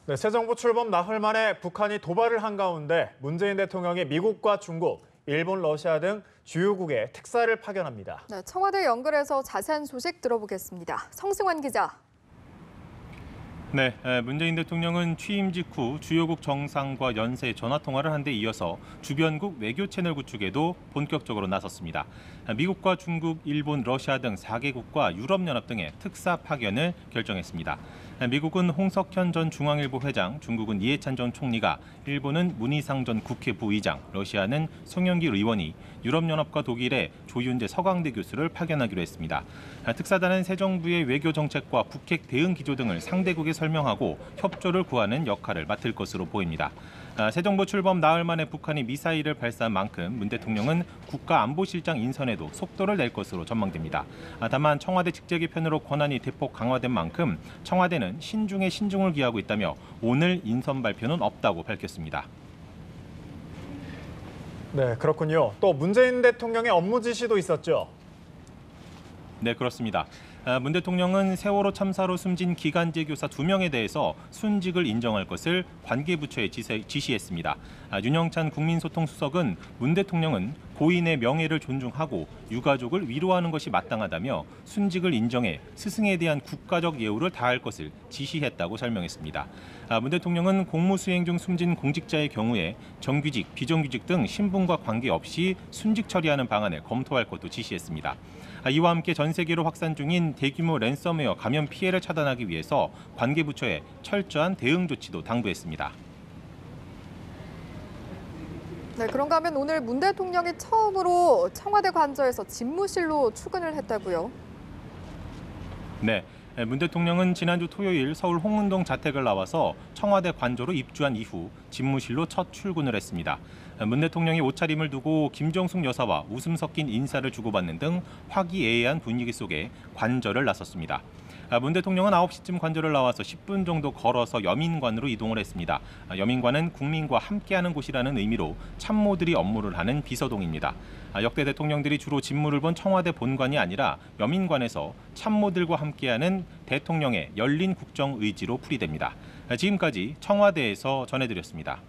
네, 새 정부 출범 나흘 만에 북한이 도발을 한 가운데 문재인 대통령이 미국과 중국, 일본, 러시아 등 주요국에 특사를 파견합니다. 네, 청와대 연결해서 자세한 소식 들어보겠습니다. 성승환 기자. 네, 문재인 대통령은 취임 직후 주요국 정상과 연쇄 전화 통화를 한 데 이어서 주변국 외교 채널 구축에도 본격적으로 나섰습니다. 미국과 중국, 일본, 러시아 등 4개국과 유럽연합 등의 특사 파견을 결정했습니다. 미국은 홍석현 전 중앙일보 회장, 중국은 이해찬 전 총리가, 일본은 문희상 전 국회 부의장, 러시아는 송영길 의원이, 유럽연합과 독일에 조윤재 서강대 교수를 파견하기로 했습니다. 특사단은 새 정부의 외교 정책과 북핵 대응 기조 등을 상대국에 설명하고 협조를 구하는 역할을 맡을 것으로 보입니다. 새 정부 출범 나흘 만에 북한이 미사일을 발사한 만큼 문 대통령은 국가안보실장 인선에도 속도를 낼 것으로 전망됩니다. 다만 청와대 직제 개편으로 권한이 대폭 강화된 만큼 청와대는 신중에 신중을 기하고 있다며 오늘 인선 발표는 없다고 밝혔습니다. 네, 그렇군요. 또 문재인 대통령의 업무 지시도 있었죠. 네, 그렇습니다. 문 대통령은 세월호 참사로 숨진 기간제 교사 2명에 대해서 순직을 인정할 것을 관계부처에 지시했습니다. 윤영찬 국민소통수석은 문 대통령은 고인의 명예를 존중하고 유가족을 위로하는 것이 마땅하다며 순직을 인정해 스승에 대한 국가적 예우를 다할 것을 지시했다고 설명했습니다. 문 대통령은 공무 수행 중 숨진 공직자의 경우에 정규직, 비정규직 등 신분과 관계없이 순직 처리하는 방안을 검토할 것도 지시했습니다. 이와 함께 전 세계로 확산 중인 대규모 랜섬웨어 감염 피해를 차단하기 위해서 관계부처에 철저한 대응 조치도 당부했습니다. 네, 그런가 하면 오늘 문 대통령이 처음으로 청와대 관저에서 집무실로 출근을 했다고요? 네. 문 대통령은 지난주 토요일 서울 홍은동 자택을 나와서 청와대 관저로 입주한 이후 집무실로 첫 출근을 했습니다. 문 대통령이 옷차림을 두고 김정숙 여사와 웃음 섞인 인사를 주고받는 등 화기애애한 분위기 속에 관저를 나섰습니다. 문 대통령은 9시쯤 관저를 나와서 10분 정도 걸어서 여민관으로 이동을 했습니다. 여민관은 국민과 함께하는 곳이라는 의미로 참모들이 업무를 하는 비서동입니다. 역대 대통령들이 주로 집무를 본 청와대 본관이 아니라 여민관에서 참모들과 함께하는 대통령의 열린 국정 의지로 풀이됩니다. 지금까지 청와대에서 전해드렸습니다.